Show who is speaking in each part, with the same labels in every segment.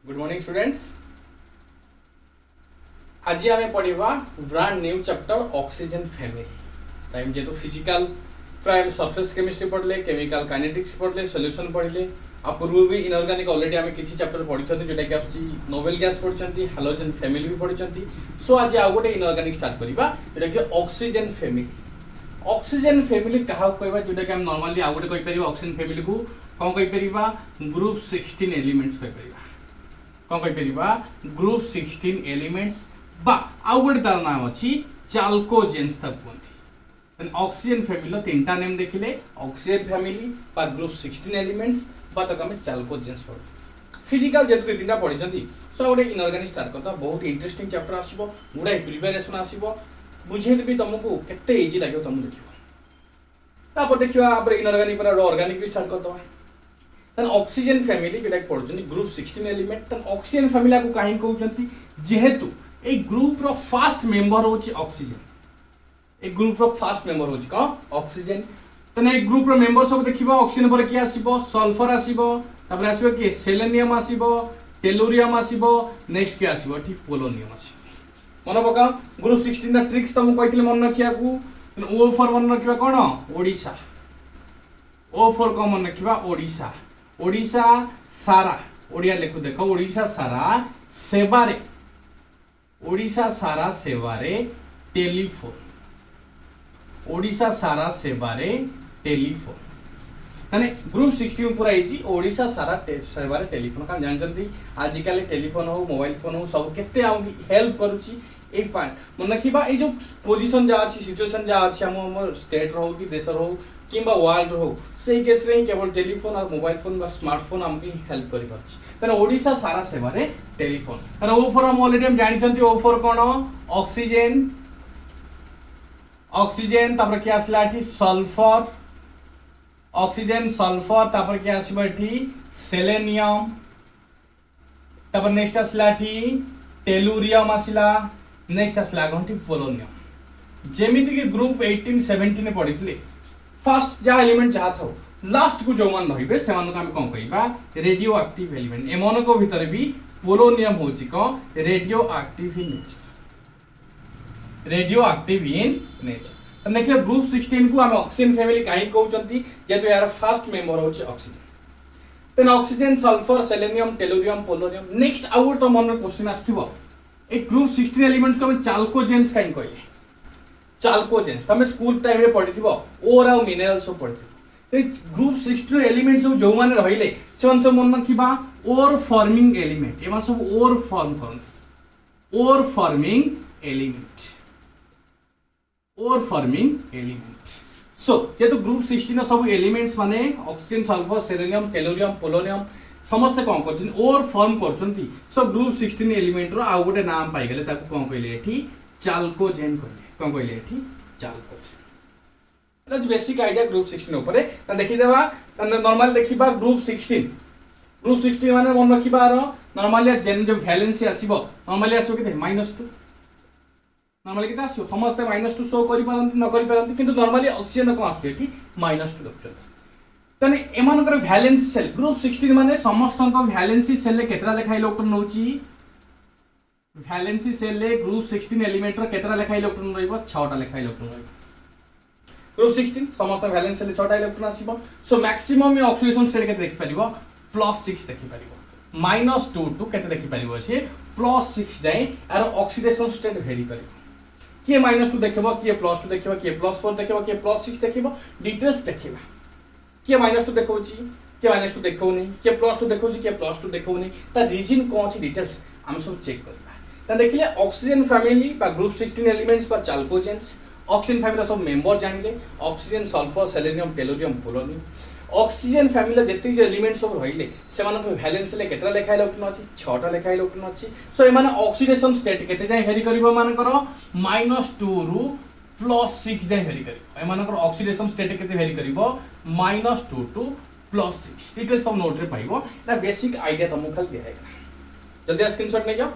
Speaker 1: Good morning students. आज आम पढ़ा brand new chapter oxygen family. Time जेहेतु फिजिकल प्राइम सरफेस केमिस्ट्री पढ़ले, केमिकल काइनेटिक्स पढ़ले, सॉल्यूशन पढ़ले। आ पूर्व भी इनऑर्गेनिक ऑलरेडी आम किसी चैप्टर पढ़ी जोटा कि आसूँ नोबेल गैस पढ़ी, हाइड्रोजन फैमिली भी पढ़ी। सो आज आउ गोटे इनऑर्गेनिक स्टार्ट करवा जोटा कि ऑक्सीजन फैमिली। ऑक्सीजन फैमिली क्या कहवा जोटा कि नॉर्मली आउ गोटे कह ऑक्सीजन फैमिली को कौन कह ग्रुप 16 एलिमेंट्स कह कौन कह ग्रुप 16 एलिमेंट्स बा आउ गोटे तार नाम अच्छी चाल्कोजेन्स कहते। ऑक्सीजन फैमिली तीन टा नेम देखिले, ऑक्सीजन फैमिली बा ग्रुप 16 एलिमेंट्स बा तक आम चाल्कोजेन्स पढ़। फिजिकल जेहेतु तीन टा पढ़ी सो गोटे इनऑर्गेनिक स्टार्ट करता। बहुत इंटरेस्टिंग चैप्टर आसो, गुड़ाए प्रिपेरेसन आसो, बुझेदेवी तुमको केते इजी लगे तुम देखो। देखा इनऑर्गेनिक ऑर्गेनिक भी स्टार्ट करता। ऑक्सीजन फैमिली जोटा पढ़ुं ग्रुप 16 एलिमेंट। ऑक्सीजन फैमिली को कहीं कहते जेहेतु ए ग्रुप रो फर्स्ट मेंबर होची ऑक्सीजन। ए ग्रुप रो फर्स्ट मेंबर होची कौन ऑक्सीजन। तने ए ग्रुप रो मेंबर सब देखिबा ऑक्सीजन पर के आसीबो सल्फर आसीबो, तापर आसीबो के सेलेनियम आसीबो, टेलुरियम आसीबो, नेक्स्ट के आसीबो ठी पोलोनियम आसीबो। मन पका ग्रुप 16 ना ट्रिक्स तुम कहितले मन रखिया को। ओ फॉर मन रखिबा कोन ओडिसा। ओ फॉर को मन रखिबा ओडिसा। ओडिशा सारा ओडिया लेखु देखो ओडिशा सारा सेवारे, ओडिशा सारा सेवारे टेलीफोन, ओडिशा सारा सेवारे टेलीफोन। माने ग्रुप 16 पूरा इजी ओडिशा सारा सेवारे टेलीफोन। कारण जानचंती आजिकल टेलीफोन हो मोबाइल फोन हो सब केते आमकी हेल्प करूची। ए फाइन मन रखिबा ए जो पोजीशन जा अछि सिचुएशन जा अछि हम स्टेट रहो कि देश रहो किंबा वर्ल्ड हो से केस रे केवल टेलीफोन और मोबाइल फोन बा स्मार्टफोन हमकी हेल्प करि पाछि। तने ओडिशा सारा सेवा रे टेलीफोन। तने ओ फॉर हम ऑलरेडी हम जानिछंती ओ फॉर कोन ऑक्सीजन, ऑक्सीजन तापर के आसला एठी सल्फर, ऑक्सीजन सल्फर तापर के आसीबो एठी सेलेनियम, तापर नेक्स्ट आसला एठी टेलुरियम आसिला, नेक्स्ट आसला गंठी पोलोनियम। जेमिति कि ग्रुप 18 17 ने पढ़ितले फर्स्ट जा एलिमेंट जहाँ था लास्ट को जो मान रहिबे से मान को हम कोन कहिबा रेडियो एक्टिव एलिमेंट। एमन को भीतर भी पोलोनियम होची को radio active in nature, radio active in nature. तो देखले ग्रुप 16 को हम ऑक्सीजन फैमिली काहे कहउचंती जेतु यार फर्स्ट मेंबर होची oxygen. Then oxygen sulphur selenium tellurium polonium. Next आउट तो मन क्वेश्चन आस्थिबो ए ग्रुप 16 एलिमेंट्स को हम चाल्कोजेन्स काहे कहले। चाल्कोजेन्स तमे स्कूल टाइम रे पढ़िथिबो ओर आ मिनरल्स सब पढ़िथिबो। ग्रुप 16 एलिमेंट्स सब जो माने रहिले सेवन सब मन रखिबा ओर फॉर्मिंग एलिमेंट। एमान सब ओर फॉर्म करन ओर फॉर्मिंग एलिमेंट, ओर फॉर्मिंग एलिमेंट। सो जेतु ग्रुप 16 सब एलिमेंट्स माने oxygen sulphur selenium tellurium polonium समस्त कोन करछन ओर फॉर्म करछंती। सो ग्रुप 16 एलिमेंट रो आ गोटे नाम पाइ गेले ताको कोन कहले एठी चाल्कोजेन कहले। कौन कहले एठी चाल्कोजेन। इट्स बेसिक आइडिया ग्रुप 16 ऊपर त देखि देबा। त नॉर्मल देखिबा ग्रुप 16, ग्रुप 16 माने मन रखिबा रो नॉर्मली जेन जो वैलेंसी आसीबो नॉर्मली आसीबो केते -2। नॉर्मली केते आसीबो समस्त -2 शो करि पारंती न करि पारंती किंतु नॉर्मली ऑक्सीजन को आछे एठी -2 दक्षन। तने एमानकर वैलेंसी सेल ग्रुप 16 माने समस्त को वैलेंसी सेल ले केतरा लेखा इलेक्ट्रॉन नउची। वैलेंसी सेल ले ग्रुप 16 एलिमेंट रो केतरा लेखा इलेक्ट्रॉन रहइबो 6 टा लेखा इलेक्ट्रॉन रहइबो। ग्रुप 16 समस्त वैलेंसी सेल ले 6 टा इलेक्ट्रॉन आसीबो। सो मैक्सिमम ऑक्सीडेशन स्टेट केते देखि परिबो +6 देखि परिबो। -2 टू केते देखि परिबो से +6 जाय आर ऑक्सीडेशन स्टेट वेरी करिवो। किए -2 देखिबो, किए +2 देखिबो, किए +4 देखिबो, किए +6 देखिबो, डिटेल्स देखिबा। किए -2 देखौची, किए -2 देखौनी, किए +2 देखौची, किए +2 देखौनी। ता रीजन कोन अछि डिटेल्स हम सब चेक करबा। त देखिले ऑक्सीजन फैमिली बा ग्रुप 16 एलिमेंट्स बा चाल्कोजेन्स। ऑक्सीजन फैमिली सब मेंबर जानिले oxygen sulphur selenium tellurium polonium. Oxygen family जति जे एलिमेंट सब रहिले सेमान को वैलेंस ले केतरा लेखा इलेक्ट्रॉन अछि 6 टा लेखा इलेक्ट्रॉन अछि। सो ए माने ऑक्सीडेशन स्टेट केते जाय वेरी करिवो मान करो -2 रु +6 जाय वेरी करिवो। ए मान करो ऑक्सीडेशन स्टेट केते वेरी करिवो -2 टू +6। डिटेल्स सब नोट रे पाइबो। ना बेसिक आईडिया तुमको खाली दिया है। जल्दी स्क्रीनशॉट ले जाओ।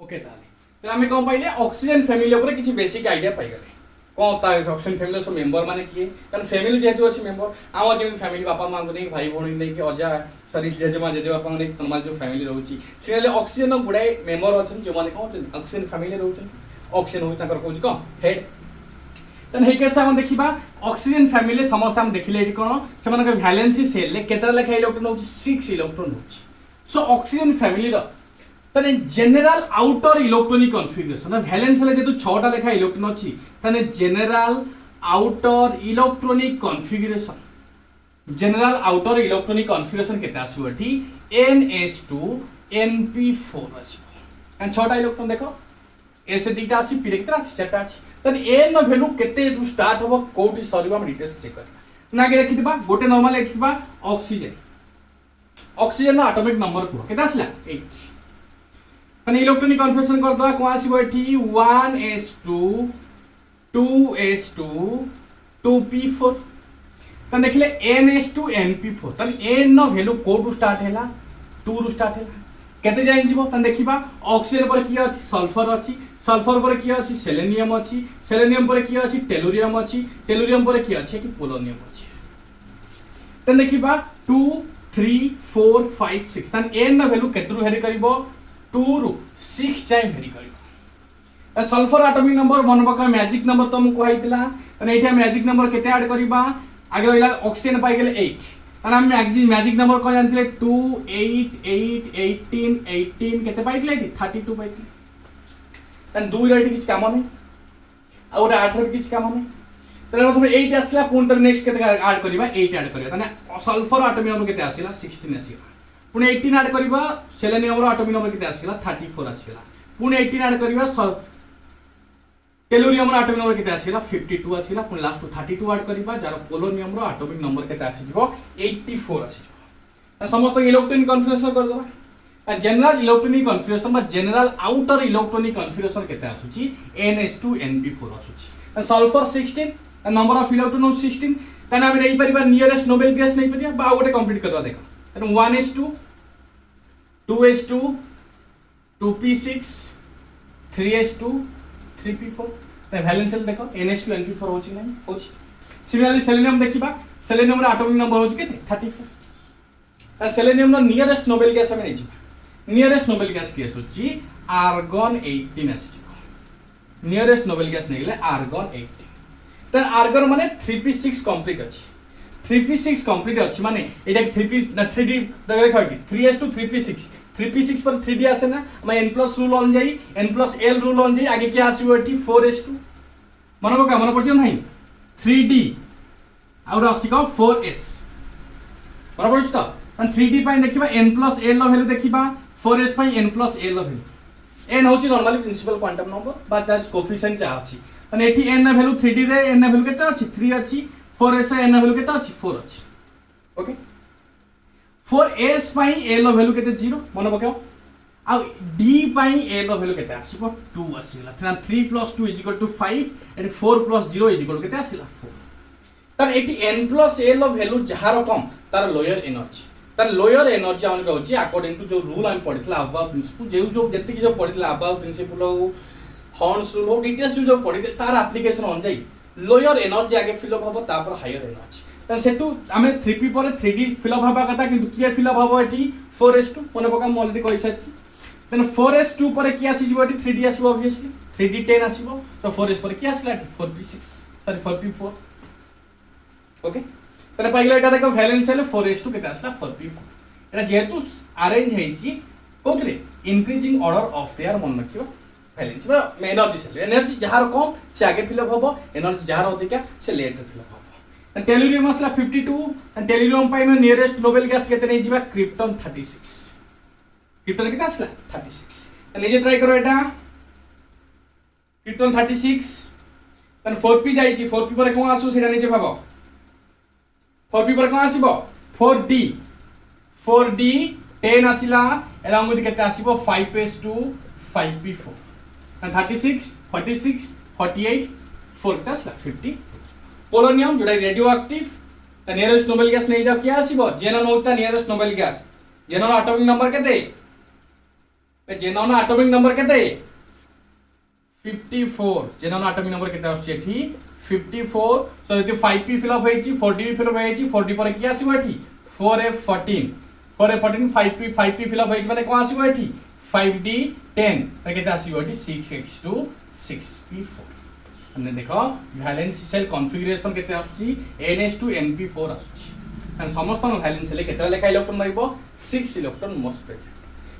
Speaker 1: ओके ताले आम कौन पाइले ऑक्सीजन फैमिली ऊपर किसी बेसिक आइडिया पाइगले कौन ता ऑक्सीजन फैमिली सब मेंबर माने किए कारण फैमिली जेहेतु अच्छे मेंबर आम जमी फैमिली बापा माँ को नहीं भाई भौणी नहीं अजा सरी जेजेमा जेजेबापा नॉर्मल जो फैमिली रोची से ऑक्सीजन गुड़ाए मेंबर अच्छा जो मैंने कौन ऑक्सीजन फैमिली रोचे ऑक्सीजन होता कौन कौन हेड तेन हे केस हम देखा ऑक्सीजन फैमिली समस्त हम देखिले ये कौन से वैलेंसी सेल केतटा लेखा इलेक्ट्रॉन हो 6 इलेक्ट्रॉन हो सो ऑक्सीजन फैमिली ताने general outer electronic configuration valence हेले जेतु 6टा लेखा इलेक्ट्रॉन अछि ताने जनरल आउटर इलेक्ट्रॉनिक कॉन्फ़िगरेशन केते आसीबो एठी NS2 NP4 आसीबो एन 6टा इलेक्ट्रॉन देखो ए से दीटा अछि पी केते अछि 4टा अछि तन ए न वैल्यू केते रु स्टार्ट होबो कोठी सरीबो हम डिटेल्स चेक करबा ना के देखिबा गोटे नॉर्मल लिखिबा ऑक्सीजन नो एटॉमिक नंबर को केते आसला 8 तने इलेक्ट्रॉनिक कॉन्फ़िगरेशन कर दवा कोन आसीबो एठी 1s2 2s2 2p4 तन देखले ns2 np4 तन n नो वैल्यू कोठु स्टार्ट हैला 2 रु स्टार्ट हैला केते जाय जीवो तन देखिबा ऑक्सीजन पर की अछि सल्फर पर की अछि सेलेनियम पर की अछि टेलुरियम पर की अछि कि पोलोनियम अछि तन देखिबा 2 3 4 5 6 तन n नो वैल्यू केतरु हेरी करिवो 2 रु 6 जाय हेरी करिवो सल्फर एटॉमिक नंबर मन पका मैजिक नंबर तुम कहैतिला तने एठा मैजिक नंबर केते ऐड करिबा आगे रहिला ऑक्सीजन पाई गेले 8 तने हम मैजिक नंबर को जानथिले 2 8 8 18 18 केते पाइतिले एठी 32 पाइतिले तने 2 रे किछ काम नै और 8 रे किछ काम नै तने मतलब 8 आसला पुन तर नेक्स्ट केते ऐड करिबा 8 ऐड करिबा तने सल्फर एटॉमिक नंबर केते आसीला 16 आसीला पुन 18 ऐड करिबा सेलेनियम रो एटॉमिक नंबर केते आसीला 34 आसीला पुन 18 ऐड करिबा टेलुरियम रो एटॉमिक नंबर केते आसीला 52 आसीला पुन लास्ट 32 ऐड करिबा जार पोलोनियम रो एटॉमिक नंबर केते आसीजो 84 आसीजो समस्त इलेक्ट्रॉनिक कॉन्फ़िगरेशन कर दबा जनरल इलेक्ट्रॉनिक कॉन्फ़िगरेशन बा जनरल आउटर इलेक्ट्रॉनिक कॉन्फ़िगरेशन केते आसुची NS2 NP4 आसुची सल्फर 16 नंबर ऑफ इलेक्ट्रॉन 16 तने हम रही परिबा नियरेस्ट नोबेल गैस नहीं परिया बा गोटे कंप्लीट करवा देखो तने 1s2 2s2 2p6 3s2 3p4 तने वैलेंस सेल देखो NS2 NP4 होची नहीं होची सिमिलरली सेलेनियम देखिबा सेलेनियम रो एटॉमिक नंबर होची केते 34 सेलेनियम रो नियरेस्ट नोबेल गैस हम नहीं छिबा नियरेस्ट नोबेल गैस केस होची आर्गन 18 आसी नियरेस्ट नोबेल गैस नहीं गेले आर्गन 18 तन आर्गन माने 3p6 कंप्लीट अछि 3p6 कंप्लीट अछि माने एटा 3p ना 3d दगे खाटी 3s2 3p6 पर 3d आसे ना मैं n+ रूल ऑन जाई n+l रूल ऑन जाई आगे क्या आसीबो एठी 4s2 मन का मन पड़छ नहीं 3d और आसी का 4s मन पड़छ त 3d पाई देखिबा n+l लो वैल्यू देखिबा 4s पाई n+l लो वैल्यू n होची नॉर्मली प्रिंसिपल क्वांटम नंबर बा चार्ज कोएफिशिएंट जा अछि तने एठी n वैल्यू 3d रे n वैल्यू केते अछि 3 अछि 4s रे n वैल्यू केते अछि 4 अछि okay 4s pi a low value केते 0 मन पकाओ आ d pi a low value केते आसीबो 2 आसीला तना 3 + 2 = 5 एंड 4 + 0 = केते आसीला 4 तन एठी n+a लो वैल्यू जहार कम तार लोअर एनर्जी तन लोअर एनर्जी हम कहउची अकॉर्डिंग टू जो रूल हम पढितला अबाव प्रिंसिपल जे जो जति कि जो पढितला अबाव प्रिंसिपल हो हॉर्न्स रूल हो डिटेल्स जो पढितला तार एप्लीकेशन ऑन जाई लोअर एनर्जी आगे फिल अप हबो तापर हायर एनर्जी तन सेटू हमें 3p पर 3d फिल अप हबा कथा किंतु किए फिल अप हबो एठी 4s2 मने पका हम ऑलरेडी कहि साची तन 4s2 पर की आसी जिवो एठी 3d आसीबो ऑब्वियसली 3d 10 आसीबो तो 4s पर की आसीला एठी 4p6 सॉरी 4p4 ओके तने पाइला एटा देखो वैलेंस सेल 4s2 केते आसला 4p4 एटा जेहेतु अरेंज हेची कोथले इंक्रीजिंग ऑर्डर ऑफ देयर मन रखिबो वैलेंस में एनर्जी जहार कम से आगे फिल अप हबो एनर्जी जहार अधिका से लेट फिल अप हबो टेलुरियम आसला 52 एंड टेलुरियम पाई में नियरेस्ट नोबेल गैस केते नै जिबा क्रिप्टन 36 क्रिप्टन केते आसला 36 निजे ट्राई करो एटा क्रिप्टन 36 तन 4p जाईची 4p पर कोन आसु सेटा निजे भाबो 4p पर कोन आसीबो 4d 10 आसिला along with केते आसीबो 5s2 5p4 and 36 46 48 4 तसला 50 पोलोनियम जोडा radio active the nearest noble gas नहीं जाओ क्या आसीबो जेनन होता nearest noble gas जेनन atomic number केते जेनोन एटॉमिक नंबर केते 54 जेनोन एटॉमिक नंबर केते आछी एठी 54 सो यदि 5p फिल अप हेची 40p फिल अप हेची 40 पर की आसीबो एठी 4f14 4f14 5p fill up हेची माने कोन आसीबो एठी 5d 10 त केते आसीबो एठी 6x2 6p4 हमने देखो वैलेंस सेल कॉन्फ़िगरेशन केते आछी ns2 np4 आछी एंड समस्त वैलेंस सेल केते लेखा इलेक्ट्रॉन मारिबो 6 इलेक्ट्रॉन मोस्ट प्रेजेंट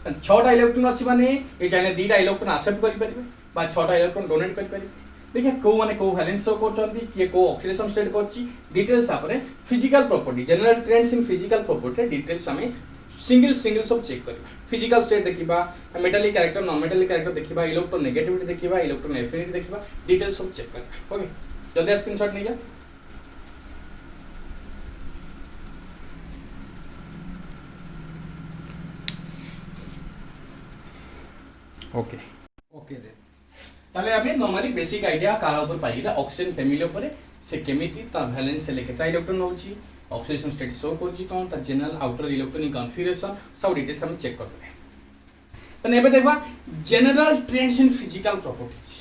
Speaker 1: 6टा इलेक्ट्रॉन अछि माने ए चाहे 2टा इलेक्ट्रॉन एक्सेप्ट करि परिबे बा 6टा इलेक्ट्रॉन डोनेट करि परिबे देखिए को माने को वैलेंस शो करछंती कि को ऑक्सीडेशन स्टेट करछि डिटेल्स आपरे physical property general trends in physical property details हमें सिंगल सब चेक करबा फिजिकल स्टेट देखिबा metallic character non metallic character देखिबा इलेक्ट्रॉन नेगेटिविटी देखिबा इलेक्ट्रॉन एफिनिटी देखिबा डिटेल्स सब चेक करबा ओके जल्दी स्क्रीनशॉट नहीं जा ओके ओके दे ताले आमे नॉर्मली बेसिक आईडिया का ऊपर पाइला ऑक्सीजन फैमिली ऊपर से केमिति ता वैलेंस से केता इलेक्ट्रॉन होची ऑक्सीडेशन स्टेट शो करछि कोन ता जनरल आउटर इलेक्ट्रॉनिक कॉन्फ़िगरेशन सब डिटेल्स हम चेक करबे तने एबे देखबा general trends in physical properties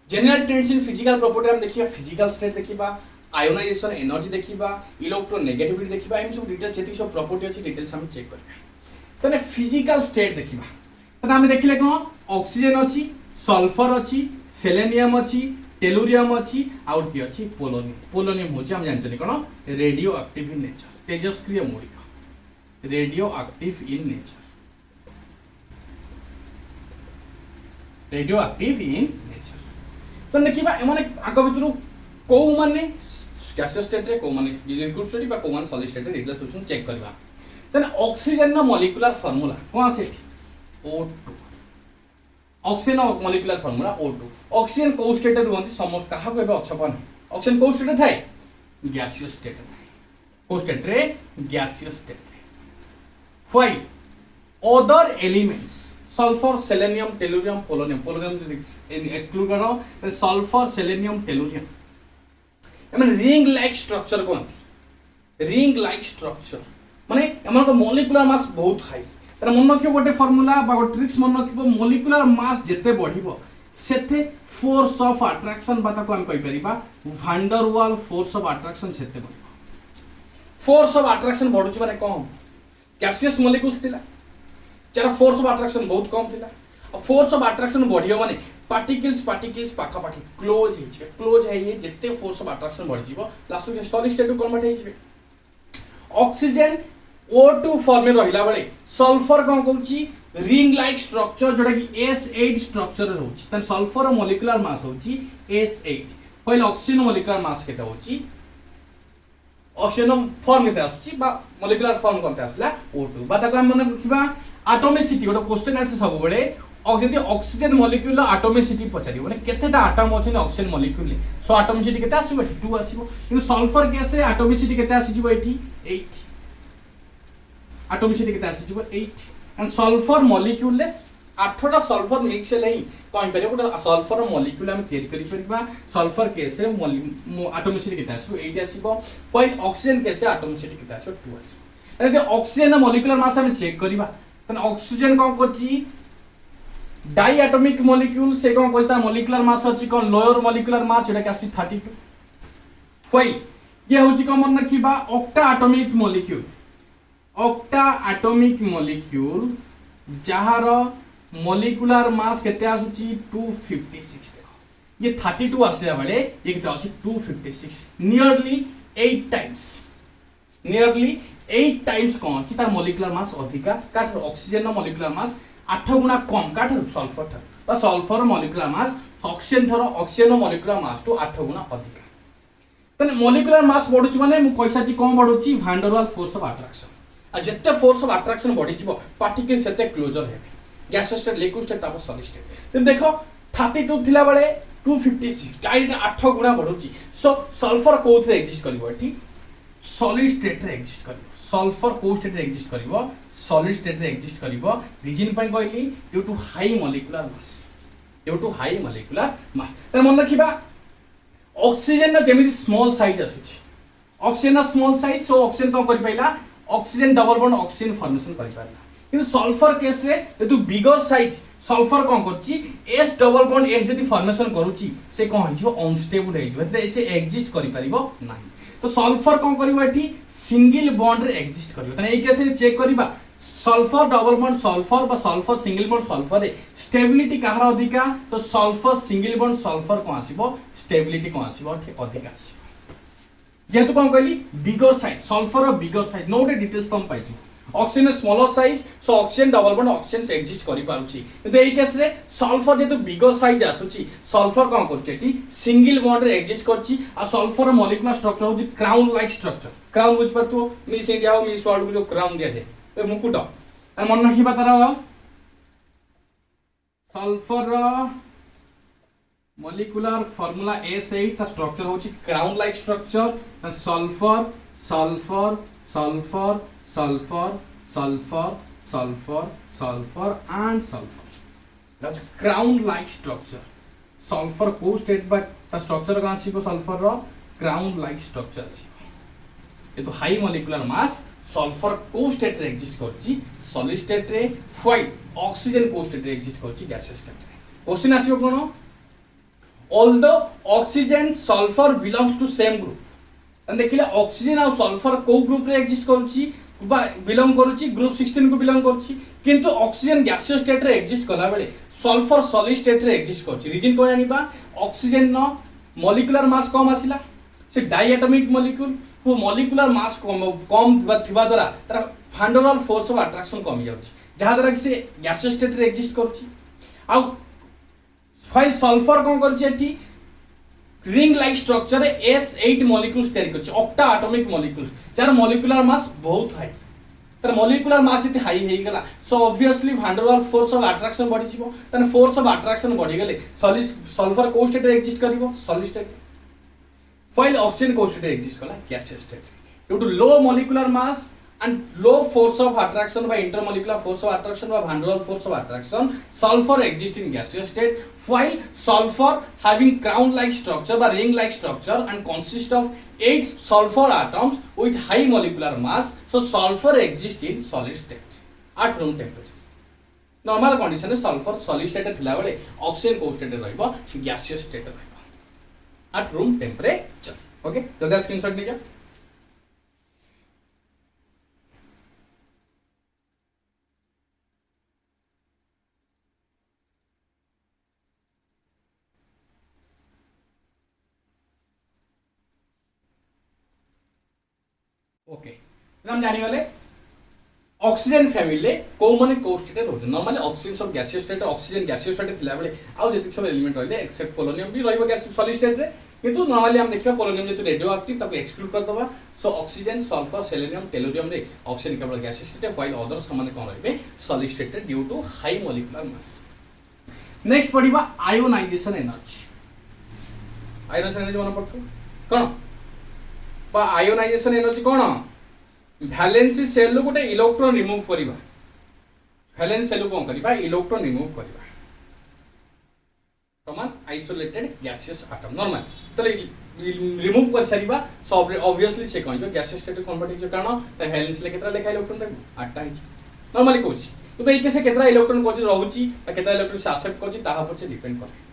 Speaker 1: general trends in physical property हम देखिबा फिजिकल स्टेट देखिबा आयोनाइजेशन एनर्जी देखिबा इलेक्ट्रॉन नेगेटिविटी देखिबा एम सब डिटेल्स जेति सब प्रॉपर्टी अछि डिटेल्स हम चेक करबे तने फिजिकल स्टेट देखिबा तने हम देखिले कोन ऑक्सीजन अछि सल्फर अछि सेलेनियम अछि टेलुरियम अछि आउट की अछि पोलोनियम होछि हम जानछली कोन रेडियो एक्टिव इन नेचर तेजस्क्रिय मौलिक radio active in nature radio active in nature तो देखिबा एमाने आक भितरु को माने गैसियस स्टेट रे को माने लिक्विड स्टेट बा को माने सॉलिड स्टेट रे रिलेशन चेक करबा तने ऑक्सीजन ना मॉलिक्यूलर फार्मूला कोन से O2 oxygen molecular formula O2 oxygen को स्टेट रे होंती सम कहा को एबे अछपन ऑक्सीजन को स्टेट थाए गैसियस स्टेट थाए को स्टेट रे गैसियस स्टेट रे five other elements sulphur selenium tellurium polonium exclude करो sulphur selenium tellurium I mean ring like structure कोंती ring like structure माने हमर को मॉलिक्यूलर मास बहुत हाई तर मन रखियो गोटे फार्मूला बा गोटे ट्रिक्स मन रखियो मॉलिक्यूलर मास जेते बढ़िबो सेते फोर्स ऑफ अट्रैक्शन बाता को हम कहि परिबा वान डर वाल फोर्स ऑफ अट्रैक्शन सेते बढ़िबो फोर्स ऑफ अट्रैक्शन बढ़ुची माने कम गैसियस मॉलिक्यूल्स थिला जरा फोर्स ऑफ अट्रैक्शन बहुत कम थिला और फोर्स ऑफ अट्रैक्शन बढ़ियो माने पार्टिकल्स पाखा पाखी क्लोज है ये जिते फोर्स ऑफ अट्रैक्शन बढ़ जीवो लास्ट में सॉलिड स्टेट को कन्वर्ट हे जिवे ऑक्सीजन O2 फॉर्म में रहिला बेले सल्फर कोन कहूची रिंग लाइक स्ट्रक्चर जोटा कि S8 स्ट्रक्चर रहउची त सल्फर मॉलिक्यूलर मास होची S8 पहिले ऑक्सीजन मॉलिक्यूलर मास केटा होची ऑक्सीजन फॉर्म केटा आछी बा मॉलिक्यूलर फॉर्म कोनते आसला O2 बाता को हम मन रखिबा एटॉमिसिटी गोटा क्वेश्चन आसे सब बेले जदि ऑक्सीजन मॉलिक्यूल एटॉमिसिटी पचारि माने केतेटा एटम अछि ऑक्सीजन मॉलिक्यूल सो एटॉमिसिटी केते आसीबो 2 आसीबो किंतु सल्फर गैस रे एटॉमिसिटी केते आसीबो एठी 8 एटॉमिसिटी केते आसीबो 8 एंड सल्फर मॉलिक्यूल ले 8टा सल्फर मिक्स ले कोन परिबो गोटा सल्फर मॉलिक्यूल हम तयारी करि परबा सल्फर केस रे एटॉमिसिटी केते आसीबो 8 आसीबो पहिले ऑक्सीजन केस रे एटॉमिसिटी केते आसीबो 2 आसीबो यदि ऑक्सीजन मॉलिक्यूलर मास हम चेक करबा तने ऑक्सीजन कोन करछि डाई एटॉमिक मॉलिक्यूल से कोन कहता मॉलिक्यूलर मास अछि कोन लोअर मॉलिक्यूलर मास जेटा कि आछि 32 फाइ ये होछि कोन मन रखिबा ऑक्टा एटॉमिक मॉलिक्यूल जहार मॉलिक्यूलर मास केते आछुची 256 देखो ये 32 आसे बेले ये केते अछि 256 नियरली 8 टाइम्स कोन अछि तार मॉलिक्यूलर मास अधिका काठ ऑक्सीजन मॉलिक्यूलर मास 8 गुना कम काठ सल्फर था बा sulphur molecular mass oxygen molecular mass तो 8 गुना अधिक तने मॉलिक्यूलर मास बढ़ुची माने मु पैसा ची कम बढ़ुची वान डर वाल फोर्स ऑफ अट्रैक्शन आ जत्ते फोर्स ऑफ अट्रैक्शन बढ़ी जिवो पार्टिकल सेते क्लोजर हेबे गैसियस स्टेट लिक्विड स्टेट तापर सॉलिड स्टेट तो देखो 32 थिला बेले 256 डायरेक्ट 8 गुना बढ़ुची सो सल्फर कोथरे एग्जिस्ट करबो एठी सॉलिड स्टेट रे एग्जिस्ट करबो सल्फर को स्टेट रे एग्जिस्ट करबो सॉलिड स्टेट रे एग्जिस्ट करबो रीजन पई कहली due to high molecular mass त मन रखिबा ऑक्सीजन न जेमिति स्मॉल साइज आछुची oxygen small size so oxygen को करि पाइला oxygen double bond oxygen formation करि पाइला कि सल्फर केस रे जेतु बिगर साइज सल्फर कौन करछि एस डबल बॉन्ड एस जदि फॉर्मेशन करूछि से कौन हो अनस्टेबल हो जबे से एग्जिस्ट करि परिबो नाही तो सल्फर कौन करिवो एठी सिंगल बॉन्ड रे एग्जिस्ट करिवो तने एई केस रे चेक करबा सल्फर डबल बॉन्ड सल्फर बा सल्फर सिंगल बॉन्ड सल्फर रे स्टेबिलिटी कहार अधिका तो सल्फर सिंगल बॉन्ड सल्फर को आसीबो स्टेबिलिटी को आसीबो अधिका आसीबो जेतु कौन कहली bigger size sulphur bigger size note details from पाइछि oxygen smaller size so oxygen double bond oxygen exist करि पारुछि किंतु एई केस रे सल्फर जेतु बिगर साइज आसुछि सल्फर कोन करछि एटी सिंगल बॉन्ड रे एग्जिस्ट करछि आ सल्फर मॉलिक्यूलर स्ट्रक्चर होछि क्राउन लाइक स्ट्रक्चर क्राउन बुझ परतु मिस इंडिया हो मिस वर्ल्ड को जो क्राउन दिया जाय ए मुकुट आ मन रखिबा तार सल्फर मॉलिक्यूलर फार्मूला S8 ता स्ट्रक्चर होछि crown like structure sulphur sulphur sulphur sulfur sulfur sulfur sulfur and sulfur that's crown like structure sulfur को स्टेट बाय ता स्ट्रक्चर का आसीबो सल्फर रो क्राउन लाइक स्ट्रक्चर अछि ए तो हाई मॉलिक्यूलर मास सल्फर को स्टेट रे एग्जिस्ट करछि सॉलिड स्टेट रे व्हाइट ऑक्सीजन को स्टेट रे एग्जिस्ट करछि गैसियस स्टेट रे क्वेश्चन आसीबो कोन although oxygen sulphur belongs to same group देखिले ऑक्सीजन और सल्फर को ग्रुप रे एग्जिस्ट करूछि बिलोंग करूची ग्रुप 16 को बिलोंग करूची किंतु ऑक्सीजन गैसियस स्टेट रे एग्जिस्ट कला बेले सल्फर सॉलिड स्टेट रे एग्जिस्ट करूची रीजन को जानिबा ऑक्सीजन नो मॉलिक्यूलर मास कम आसिला से डायएटॉमिक मॉलिक्यूल को मॉलिक्यूलर मास कम थिबा द्वारा तार van der Waals force of attraction कम जाउची जहा द्वारा कि से गैसियस स्टेट रे एग्जिस्ट करूची आ फाइल सल्फर कोन करूची एठी ring like structure S8 molecules तयारी करछ ऑक्टा एटॉमिक मॉलिक्यूल्स जार मॉलिक्यूलर मास बहुत हाई तर मॉलिक्यूलर मास इते हाई हेई गेला so obviously van der Waals force of attraction बढ़ी जिवो तने फोर्स ऑफ अट्रैक्शन बढ़ी गेले सॉलिड सल्फर को स्टेट रे एग्जिस्ट करिवो सॉलिड स्टेट फाइल ऑक्सीजन को स्टेट रे एग्जिस्ट कला gaseous state due to low molecular mass and low force of attraction by intermolecular force of attraction by van der Waals force of attraction sulfur exists in gaseous state while sulfur having crown like structure by ring like structure and consists of 8 sulfur atoms with high molecular mass so sulfur exists in solid state at room temperature normal condition में sulfur solid state थिला बेले oxygen को state रहइबो gaseous state रहइबो at room temperature okay जल्दी screenshot लीजिए okay हम जानि गले oxygen family को माने को स्टेट रहउ नॉर्मली ऑक्सीजन सब gaseous state oxygen gaseous state थिला बेले आ जति सब एलिमेंट रहले एक्सेप्ट पोलोनियम भी रहइबो गैस सॉलिड स्टेट रे किंतु नॉर्मली हम देखिबा पोलोनियम जेतु रेडियो एक्टिव ताको एक्सक्लूड कर दबा so oxygen sulphur selenium tellurium रे ऑक्सीजन केवल गैसियस स्टेट व्हाइल अदर समान कोन रहबे सॉलिड स्टेट रे due to high molecular mass next पढिबा आयोनाइजेशन एनर्जी आयोनाइजेशन एनर्जी मन पडतो कोन बा आयोनाइजेशन एनर्जी कोन वैलेंसी सेल गोटे इलेक्ट्रॉन रिमूव करिबा वैलेंस सेल कोन करिबा इलेक्ट्रॉन रिमूव करिबा from isolated gaseous atom normal तो रिमूव कर सरिबा सो ऑब्वियसली से कोन जो गैसियस स्टेट कन्वर्ट हो कारण त वैलेंस ले केतरा लेखा इलेक्ट्रॉन तक 8टा है नॉर्मली कोच तो एके से केतरा इलेक्ट्रॉन कोच रहउची त केतरा इलेक्ट्रॉन से एक्सेप्ट करची ताहा पर से डिपेंड करे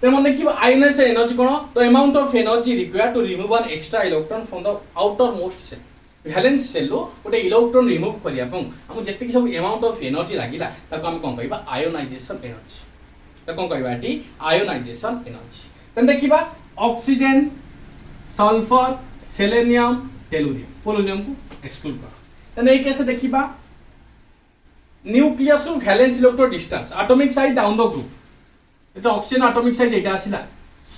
Speaker 1: तो मन देखिबा आयोनाइजेशन एनर्जी कोन तो amount of energy required to remove an extra electron from the outermost shell valence shell लो गोटे इलेक्ट्रॉन रिमूव करिया पम हम जति सब अमाउंट ऑफ एनर्जी लागिला ताको हम कोन कहबा आयोनाइजेशन एनर्जी तो कोन कहबा एटी आयोनाइजेशन एनर्जी तन देखिबा oxygen sulphur selenium tellurium polonium को एक्सक्लूड कर तन एक कैसे देखिबा nucleus to valence electron distance atomic size down the group एटा ऑक्सीजन एटॉमिक साइज एटा आसिला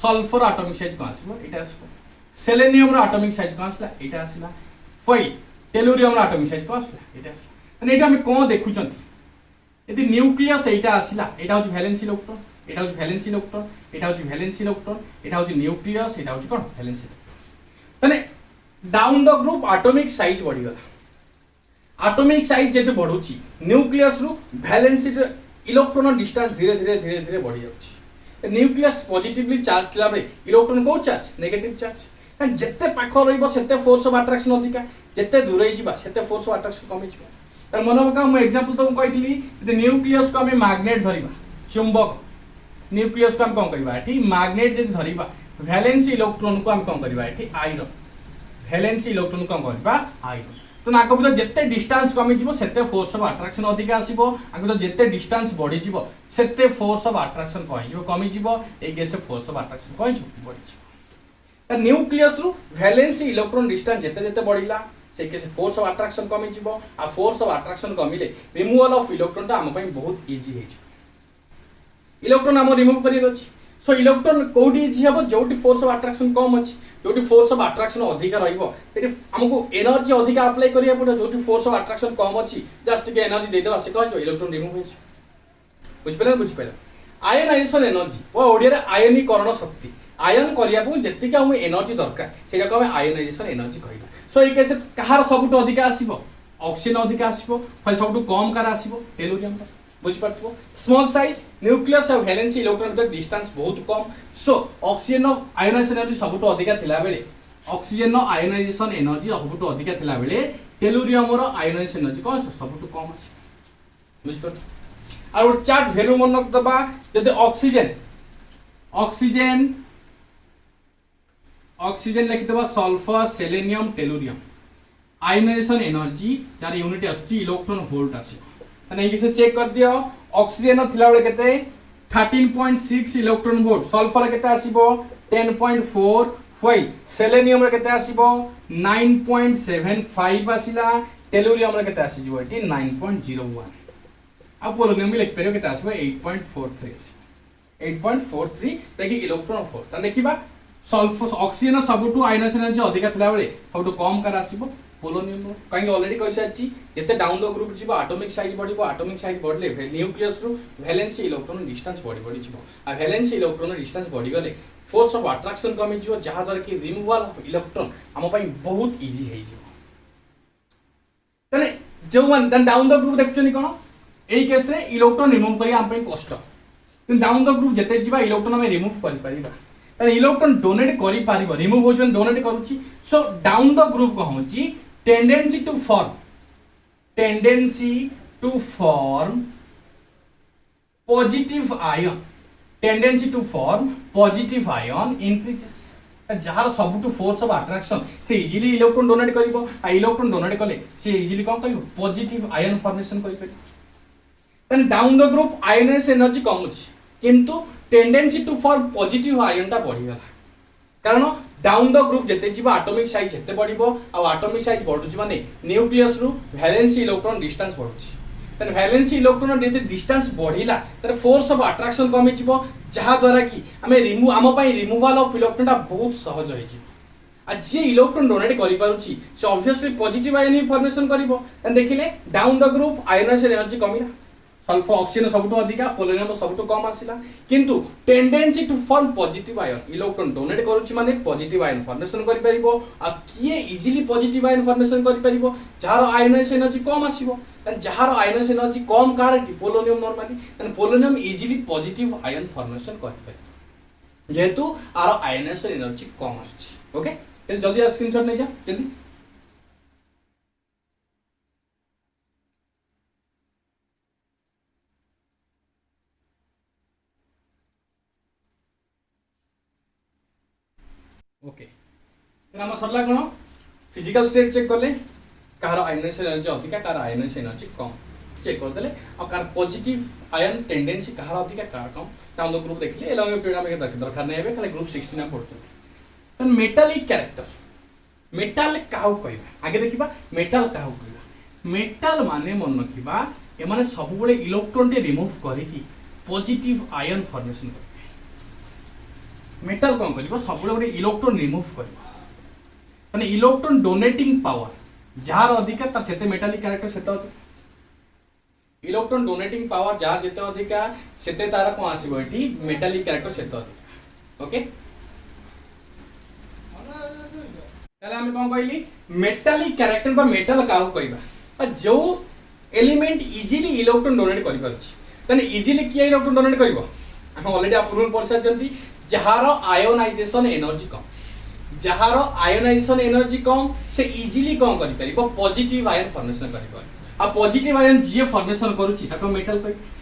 Speaker 1: सल्फर एटॉमिक साइज को आसिबो एटा आसिबो सेलेनियम रो एटॉमिक साइज को आसिला एटा आसिला फाइ टेलुरियम रो एटॉमिक साइज को आसिला एटा आसिला तने एटा हम कोन देखुचंती यदि न्यूक्लियस एटा आसिला एटा होची वैलेंस इलेक्ट्रॉन एटा होची वैलेंस इलेक्ट्रॉन एटा होची वैलेंस इलेक्ट्रॉन एटा होची न्यूक्लियस एटा होची कोन वैलेंस इलेक्ट्रॉन तने down the group atomic size बढ़ी गला एटॉमिक साइज जेते बढ़ुची न्यूक्लियस रो वैलेंस इलेक्ट्रॉन डिस्टेंस धीरे धीरे बढ़ी जाउची न्यूक्लियस पॉजिटिवली चार्ज थिला बे इलेक्ट्रॉन को चार्ज नेगेटिव चार्ज जत्ते पाख रहइबो सेते फोर्स ऑफ अट्रैक्शन अधिका जत्ते दूर जिबा सेते फोर्स ऑफ अट्रैक्शन कमी जिबो तर मन पका मु एग्जांपल तो कहली न्यूक्लियस को आम मैग्नेट धरिबा चुंबक न्यूक्लियस को आम कौन करबा एठी मैग्नेट जदि धरिबा वैलेंस इलेक्ट्रॉन को आम कौन करबा एठी आयरन वैलेंस इलेक्ट्रॉन को कौन करबा आयरन तो ना भीतर जिते डिस्टेंस कमी जीवो सेते फोर्स ऑफ अट्रैक्शन अधिक आसीबो आ भीतर जिते डिस्टेंस बढ़ी जीवो सेते फोर्स ऑफ अट्रैक्शन कमी जीवो कमी जीवो ए केस फोर्स ऑफ अट्रैक्शन कमी जीवो बढ़ी जीवो त न्यूक्लियस रु वैलेंस इलेक्ट्रॉन डिस्टेंस जिते जिते बढ़िला से केस फोर्स ऑफ अट्रैक्शन कमी जीवो आ फोर्स ऑफ अट्रैक्शन कमिले रिमूवल ऑफ इलेक्ट्रॉन ता हम पई बहुत इजी हे जीवो इलेक्ट्रॉन हम रिमूव करि अछि सो इलेक्ट्रॉन कोडी इजी हबो जोटी फोर्स ऑफ अट्रैक्शन कम अछि जोटी फोर्स ऑफ अट्रैक्शन अधिक रहइबो एटी हमको एनर्जी अधिक अप्लाई करिया पड़ो जोटी फोर्स ऑफ अट्रैक्शन कम अछि जस्ट के एनर्जी दे देबा से कहजो इलेक्ट्रॉन रिमूव होइछ बुझ पेला आयनाइजेशन एनर्जी ओ ओडिया रे आयनीकरण शक्ति आयन करिया को जेति का हम एनर्जी दरकार सेटा को हम आयनाइजेशन एनर्जी कहबा सो ए केस कहार सबटो अधिक आसीबो ऑक्सीजन अधिक आसीबो फल सबटो कम कार आसीबो टेलुरियम बुझ पारथबो स्मॉल साइज न्यूक्लियस और वैलेंस इलेक्ट्रॉन के डिस्टेंस बहुत कम सो ऑक्सीजन आयनाइजेशन एनर्जी सबटो अधिक थिला बेले ऑक्सीजन आयनाइजेशन एनर्जी सबटो अधिक थिला बेले टेलुरियम रो आयनाइजेशन एनर्जी कोन सबटो कम आसी बुझ पारथबो और चार्ट वैल्यू मन दबा जदि ऑक्सीजन ऑक्सीजन ऑक्सीजन लिखि देबा sulphur selenium tellurium ionisation energy यार यूनिट आछि इलेक्ट्रॉन वोल्ट आसी नहीं किसे चेक कर दियो ऑक्सीजन थिला बेले केते 13.6 इलेक्ट्रॉन वोल्ट सल्फर केते आसीबो 10.4 फाइल सेलेनियम रे केते आसीबो 9.75 आसीला टेलुरियम रे केते आसीबो एटी 9.01 अब पोलोनियम भी लिख परियो केते आसीबो 8.43 8.43 ताकि इलेक्ट्रॉन वोल्ट त देखिबा सल्फर ऑक्सीजन सबटु आयनाइजेशन एनर्जी अधिक थिला बेले सबटु कम कर आसीबो पोलोनियम कहीं ऑलरेडी कहि साची जते डाउन द ग्रुप जीवो एटॉमिक साइज बढ़ले न्यूक्लियस रु वैलेंस इलेक्ट्रॉन डिस्टेंस बढ़ी जीवो आ वैलेंस इलेक्ट्रॉन डिस्टेंस बढ़ी गले फोर्स ऑफ अट्रैक्शन कमी जीवो जहा द्वारा कि रिमूवल ऑफ इलेक्ट्रॉन हम पई बहुत इजी हे जीवो तने जो वन डाउन द ग्रुप देखछनी कोन एई केस रे इलेक्ट्रॉन रिमूव करी हम पई कष्ट किन डाउन द ग्रुप जते जीवा इलेक्ट्रॉन हम रिमूव करि परिबा तने इलेक्ट्रॉन डोनेट करि पारिबो रिमूव होजन डोनेट करूची सो डाउन द ग्रुप को होची tendency to form positive ion increases जहार सबटु फोर्स ऑफ अट्रैक्शन से इजीली इलेक्ट्रॉन डोनेट करिवो आ इलेक्ट्रॉन डोनेट कले से इजीली कोन करिवो पॉजिटिव आयन फॉर्मेशन करि परिवो then down the group ionisation energy कम अछि किंतु tendency to form positive ion ता बढ़ी गला कारण डाउन द ग्रुप जते जीवा एटॉमिक साइज जते बढ़िबो आ एटॉमिक साइज बढ़ुची माने न्यूक्लियस रु वैलेंस इलेक्ट्रॉन डिस्टेंस बढ़ुची तन वैलेंस इलेक्ट्रॉन जते डिस्टेंस बढ़िला तर फोर्स ऑफ अट्रैक्शन कमी जीवो जहा द्वारा कि हमें आम पई रिमूवल ऑफ इलेक्ट्रॉन ता बहुत सहज होई जीवो आ जे इलेक्ट्रॉन डोनेट करि पारुची so obviously positive ion formation करिवो तन देखिले down the group ionisation energy कमिला सल्फर ऑक्सीजन सबटो अधिका पोलोनियम सबटो कम आसिला किंतु tendency to form positive ion electron donate करूची माने पॉजिटिव आयन फॉर्मेशन करि परिबो आ किए इजीली पॉजिटिव आयन फॉर्मेशन करि परिबो जहार आयनाइजेशन एनर्जी कम आसीबो तन जहार आयनाइजेशन एनर्जी कम कारटी पोलोनियम नॉर्मली तन polonium easily positive ion formation करि परिबो जेहेतु आरो आयनाइजेशन एनर्जी कम आछि ओके तो जल्दी स्क्रीनशॉट नै जा जल्दी ओके हम सरला कोन फिजिकल स्टेट चेक करले कार आयनाइजेशन एनर्जी अधिका कार आयनाइजेशन एनर्जी कम चेक कर देले और car positive ion tendency car अधिका कार कम हम लोग ग्रुप देखले एलोंग पीरियड में दरकार नै हेबे खाली ग्रुप 16 में पड़तो तन मेटालिक कैरेक्टर मेटल काउ कहबा आगे देखिबा मेटल काउ कहबा मेटल माने मन रखिबा ए माने सब बेले इलेक्ट्रॉन टे रिमूव करी की पॉजिटिव आयन फॉर्मेशन कर मेटल कौन कर सब गोटे इलेक्ट्रॉन रिमूव कर इलेक्ट्रॉन डोनेटिंग पावर जार अधिका तार सेते मेटालिक कैरेक्टर सेते अधिक इलेक्ट्रॉन डोनेटिंग पावर जार जेते अधिका सेते तार कोन आसीबो एठी मेटालिक कैरेक्टर सेते अधिक ओके ताले हम कोन कहली मेटालिक कैरेक्टर बा मेटल काउ कहबा जो एलिमेंट इजीली इलेक्ट्रॉन डोनेट करि परछि तने इजीली किया इलेक्ट्रॉन डोनेट करबो हम ऑलरेडी अप्रूवल परसा जंती जहार आयोनाइजेशन एनर्जी कम जहार आयोनाइजेशन एनर्जी कम से इजीली कौन कर पॉजिटिव आयन फॉर्मेशन कर आ पॉजिटिव आयन जी फॉर्मेशन करूची ताको मेटल कहबे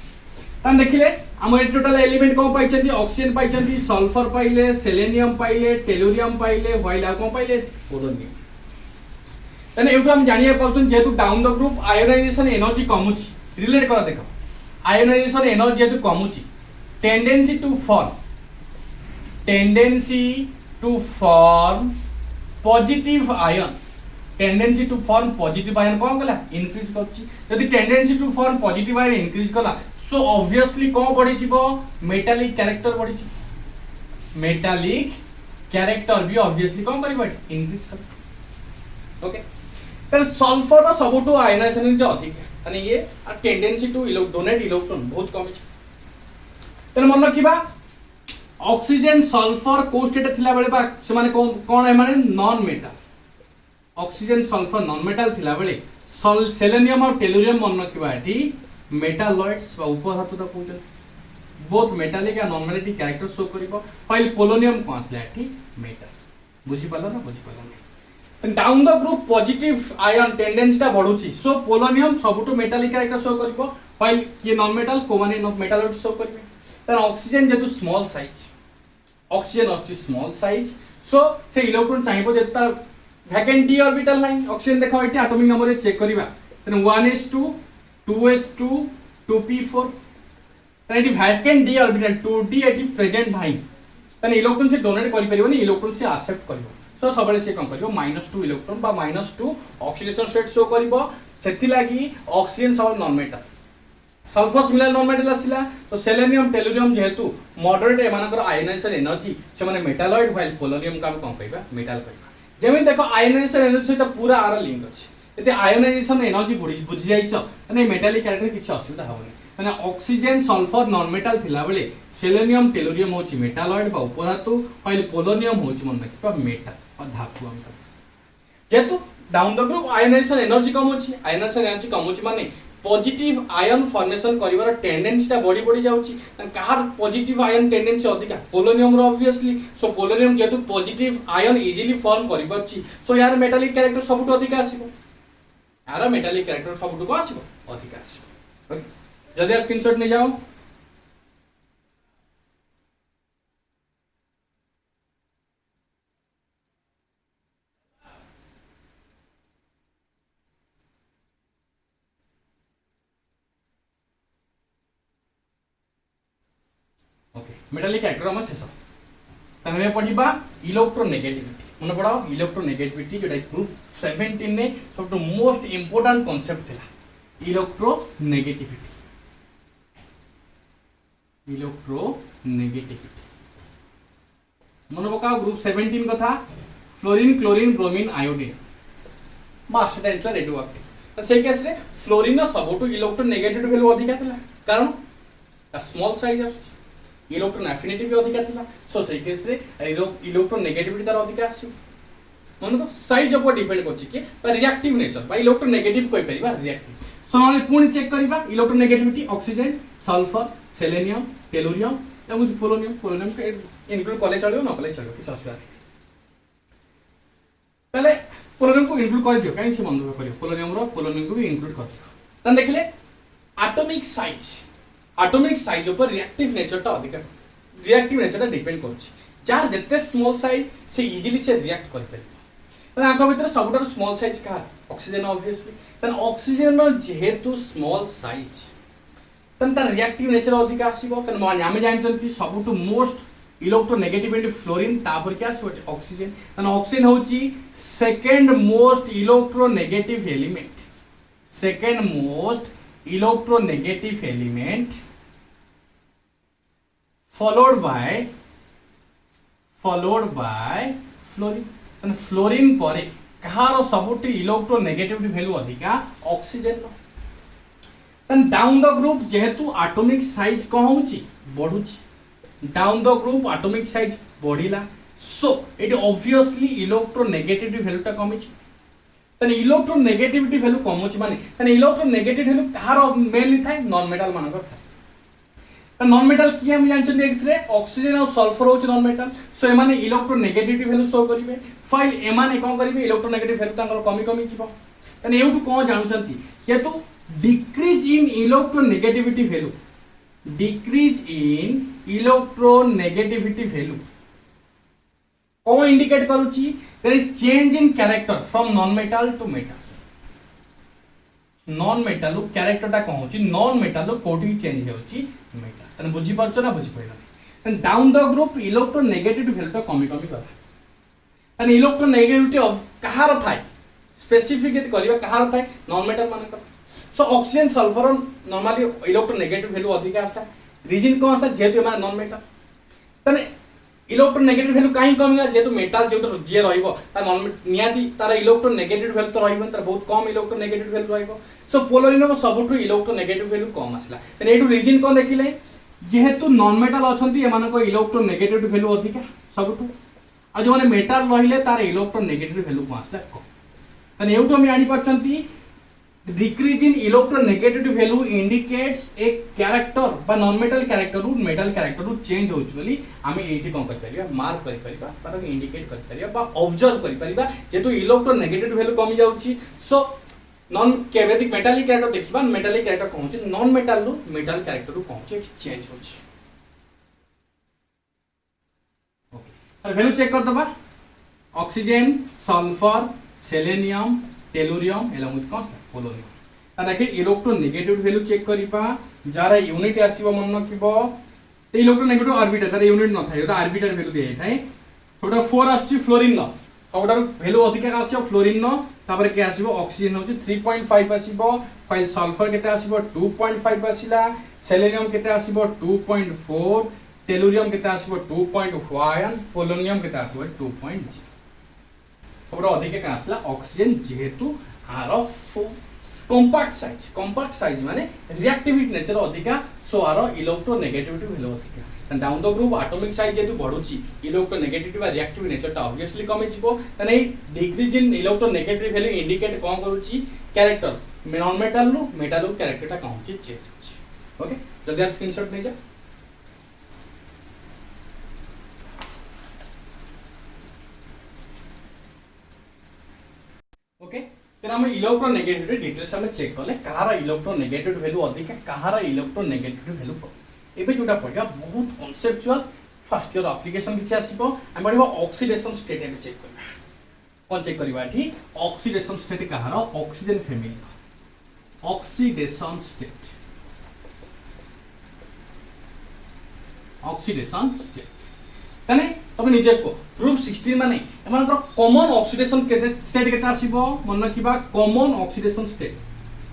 Speaker 1: तान देखिले हम ए टोटल एलिमेंट कोन पाइछथि ऑक्सीजन पाइछथि सल्फर पाइले सेलेनियम पाइले टेलुरियम पाइले व्हाइल आ कोन पाइले पोलोनियम तने एउटो हम जानिया पाउछन जेतु down the group ionisation energy कमुची रिलेट कर देखो आयोनाइजेशन एनर्जी जेतु कमुची tendency to form positive ion tendency to form positive ion कोन गला इंक्रीज करछि यदि tendency to form positive ion increase कला सो ऑब्वियसली कोन बढ़ी जिवो मेटालिक कैरेक्टर बढ़ी छि मेटालिक कैरेक्टर भी ऑब्वियसली कोन करबो इंक्रीज कर ओके तर सल्फर रो सबटु आयनाइजेशन जे अधिक माने ये टेंडेंसी टू डोनेट इलेक्ट्रॉन बहुत कम छि तर मन रखिबा ऑक्सीजन सल्फर को स्टेट थिला बेले बा से माने कोन है माने non metal oxygen sulphur non metal थिला बेले सेलेनियम और टेलुरियम मन रखिबा एठी मेटालॉइड्स बा उपधातु त कहउछन बोथ मेटालिक या नॉन मेटालिक कैरेक्टर शो करिवो फाइल पोलोनियम को आसला एठी मेटल बुझी पाला ना down the group positive ion tendency ता बढ़ुची सो पोलोनियम सबटु मेटालिक कैरेक्टर शो करिवो फाइल ये नॉन मेटल को माने मेटालॉइड शो करिवे तर ऑक्सीजन जेतु स्मॉल साइज ऑक्सीजन अछि स्मॉल साइज सो से इलेक्ट्रॉन चाहिबो जे तार वैकेंट डी ऑर्बिटल नाही ऑक्सीजन देखो एठी एटॉमिक नंबर रे चेक करिवा तने 1s2 2s2 2p4 तने एठी वैकेंट डी ऑर्बिटल 2d एठी प्रेजेंट नाही तने इलेक्ट्रॉन से डोनेट करि परिबोनी इलेक्ट्रॉन से एक्सेप्ट करिवो सो सबले से कोन करिवो -2 इलेक्ट्रॉन बा -2 ऑक्सीडेशन स्टेट शो करिवो सेथि लागि ऑक्सीजन सब non metal sulphur similar non metal आसिला तो सेलेनियम टेलुरियम जेहेतु मॉडरेट एमानकर आयोनाइजेशन एनर्जी से माने मेटालॉइड व्हाइल पोलोनियम का कोन कहबा मेटल कहबा जेमे देखो आयोनाइजेशन एनर्जी सहित पूरा आर लिंक अछि यदि आयोनाइजेशन एनर्जी बुझि जाइछ माने मेटालिक कैरेक्टर किछ असुविधा होबनी माने ऑक्सीजन सल्फर नॉन मेटल थिला बेले सेलेनियम टेलुरियम होची मेटालॉइड बा उपधातु व्हाइल पोलोनियम होची मन रखिबा मेटल और धातु अंक जेतु down the group ionisation energy कम होची आयोनाइजेशन एनर्जी कम होची माने पॉजिटिव आयन फॉर्मेशन करिवार टेंडेंसी ता बढ़ी जाउची कार पॉजिटिव आयन टेंडेंसी अधिका पोलोनियम रो ऑब्वियसली सो पोलोनियम जेतु पॉजिटिव आयन इजीली फॉर्म करि परची सो यार मेटालिक कैरेक्टर सबटु अधिका आसीबो यार मेटालिक कैरेक्टर सबटु को आसीबो अधिका आसीबो ओके जल्दी स्क्रीनशॉट ले जाओ मेटालिक कैरेक्टर हम शेष तने पढ़िबा इलेक्ट्रोनेगेटिविटी मन पढ़ाओ इलेक्ट्रोनेगेटिविटी जोटा ग्रुप 17 ने सबटु मोस्ट इंपोर्टेंट कांसेप्ट थिला इलेक्ट्रोनेगेटिविटी मन पकाओ ग्रुप 17 कथा फ्लोरीन क्लोरीन ब्रोमीन आयोडीन मास सेटा इतला रेडियो एक्टिव तो से केस रे फ्लोरीन न सबटु इलेक्ट्रोनेगेटिविटी वैल्यू अधिका थिला कारण स्मॉल साइज इलेक्ट्रॉन एफिनिटी भी अधिका थिला सो से केस रे इलेक्ट्रॉन नेगेटिविटी तार अधिका आसी मन तो साइज ऊपर डिपेंड करछि कि रिएक्टिव नेचर बा इलेक्ट्रॉन नेगेटिव कोइ परिबा रिएक्टिव सो नॉले पुणी चेक करबा electron negativity oxygen sulphur selenium tellurium एवं पोलोनियम के इंक्लूड कले चलियो न कले चलियो किछ असुविधा नै तले पोलोनियम को इंक्लूड कर दियो काई से मन दुख करियो पोलोनियम को भी इंक्लूड कर दियो तन देखले एटॉमिक साइज ऊपर रिएक्टिव नेचर ता अधिक रिएक्टिव नेचर ता डिपेंड करछि जार जत्ते स्मॉल साइज से इजीली से रिएक्ट कर परिबो तन आंका भीतर सबटर स्मॉल साइज का ऑक्सीजन ऑब्वियसली तन ऑक्सीजन रो जेहेतु स्मॉल साइज तन तार रिएक्टिव नेचर अधिक आसीबो तन हम जानचंती सबटु मोस्ट इलेक्ट्रोनेगेटिविटी फ्लोरीन तापर क्या आसीबो ऑक्सीजन तन ऑक्सीजन होची second most electronegative element followed by fluorine तन फ्लोरीन परे कहारो सबुटी इलेक्ट्रोनेगेटिविटी वैल्यू अधिका ऑक्सीजन तन डाउन द ग्रुप जेहेतु एटॉमिक साइज को होची बढ़ुची down the group atomic size बढ़िला so it obviously electronegativity value ता कमिची तन इलेक्ट्रोनेगेटिविटी वैल्यू कमुची माने तन इलेक्ट्रोनेगेटिव वैल्यू कहारो मेनली थाय नॉन मेटल मानकर थाय त नॉन मेटल की हम जानछन एकथरे ऑक्सीजन और सल्फर होची नॉन मेटल सो एमाने इलेक्ट्रोनेगेटिविटी वैल्यू शो करिवे फाइल एमाने कोन करिवे इलेक्ट्रोनेगेटिव वैल्यू तांकर कमी जिवो तने एउटु कोन जानउचंती जेतु decrease in electronegativity value, decrease in electronegativity value कौन इंडिकेट करूची, there is change in character from non metal to metal. Non metal character टा कौन होची, नॉन मेटल कोठी चेंज होची मेटल। तने बुझी परछो ना, बुझी पइला। तने down the group electronegativity value टा कमी कमी करा। तने इलेक्ट्रोनेगेटिविटी ऑफ कहार थाय स्पेसिफिक यदि करिवा कहार थाय नॉन मेटल मान कर। सो oxygen sulphur normally electronegative value अधिक आसा। रीजन कोन आसा जेतु माने नॉन मेटल। तने इलेक्ट्रोनेगेटिव वैल्यू काई कमी गला जेतु मेटल जेतु जे रहइबो ता नॉन नियाती तार इलेक्ट्रोनेगेटिव वैल्यू तो रहइबो तार बहुत कम इलेक्ट्रोनेगेटिव वैल्यू रहइबो। सो पोलोनियम को सबठु इलेक्ट्रोनेगेटिव वैल्यू कम आसला। तने एटु रीजन कोन देखिले जेहेतु नॉन मेटल अछंती एमान को इलेक्ट्रोनेगेटिव वैल्यू अधिक सबठु आ जो माने मेटल रहिले तार इलेक्ट्रोनेगेटिव वैल्यू को आसला कम। तने एटु हम जानि परछंती decrease in electronegativity value indicates a character बा नॉन मेटल कैरेक्टर रु मेटल कैरेक्टर रु चेंज होउछ बोली आमे एठी कोन कर परिबा मार्क करि परिबा तार इंडिकेट कर परिबा बा ऑब्जर्व करि परिबा जेतु इलेक्ट्रोनेगेटिविटी वैल्यू कमी जाउची। सो नॉन केवेदिक मेटालिक कैरेक्टर देखिबा मेटालिक कैरेक्टर कोन होची नॉन मेटल रु मेटल कैरेक्टर रु कोन होची चेंज होची। ओके अरे वैल्यू चेक कर दबा oxygen sulphur selenium tellurium along with कौन पोलोनियम। ता देखि इलेक्ट्रोनेगेटिव वैल्यू चेक करिपा जारा यूनिट आसीबो मन रखिबो ते इलेक्ट्रोनेगेटिव ऑर्बिटल तार यूनिट न थाय ओटा ऑर्बिटल वैल्यू दिए थाय। छोटा 4 आछि फ्लोरीन न ओटार वैल्यू अधिक आसीबो फ्लोरीन न तापर के आसीबो ऑक्सीजन होची 3.5 आसीबो फाइल सल्फर केते आसीबो 2.5 आसीला सेलेनियम केते आसीबो 2.4 टेलुरियम केते आसीबो 2.1 पोलोनियम केते आसीबो 2.0 ओटा अधिक का आसला ऑक्सीजन जेहेतु आर कंपैक्ट साइज माने रिएक्टिविटी नेचर अधिका सो आर इलेक्ट्रोनेगेटिविटी वैल्यू अधिका। Down the group atomic size जेतु बढ़ुची इलेक्ट्रोनेगेटिविटी बा रिएक्टिव नेचर टा ऑब्वियसली कमी जिवो। तने decrease in electronegative value indicate कोन करूची कैरेक्टर नॉन मेटल नु मेटल कैरेक्टर टा कोन चेंज होची। ओके जल्दी आ स्क्रीनशॉट नै जा। ओके तेन हम इलेक्ट्रोनेगेटिविटी डिटेल्स हम चेक कले कहार इलेक्ट्रोनेगेटिविटी वैल्यू अधिक कहार इलेक्ट्रोनेगेटिविटी वैल्यू कम। एबे जोटा पढिया बहुत कॉन्सेप्चुअल फर्स्ट ईयर एप्लीकेशन किछि आसीबो हम पढिबो ऑक्सीडेशन स्टेट एबे चेक करबा। कोन चेक करबा एठी ऑक्सीडेशन स्टेट कहार ऑक्सीजन फैमिली ऑक्सीडेशन स्टेट तने तमे निजे को प्रूफ 16 माने एमानकर कॉमन ऑक्सीडेशन स्टेट केता आसीबो मन रखिबा कॉमन ऑक्सीडेशन स्टेट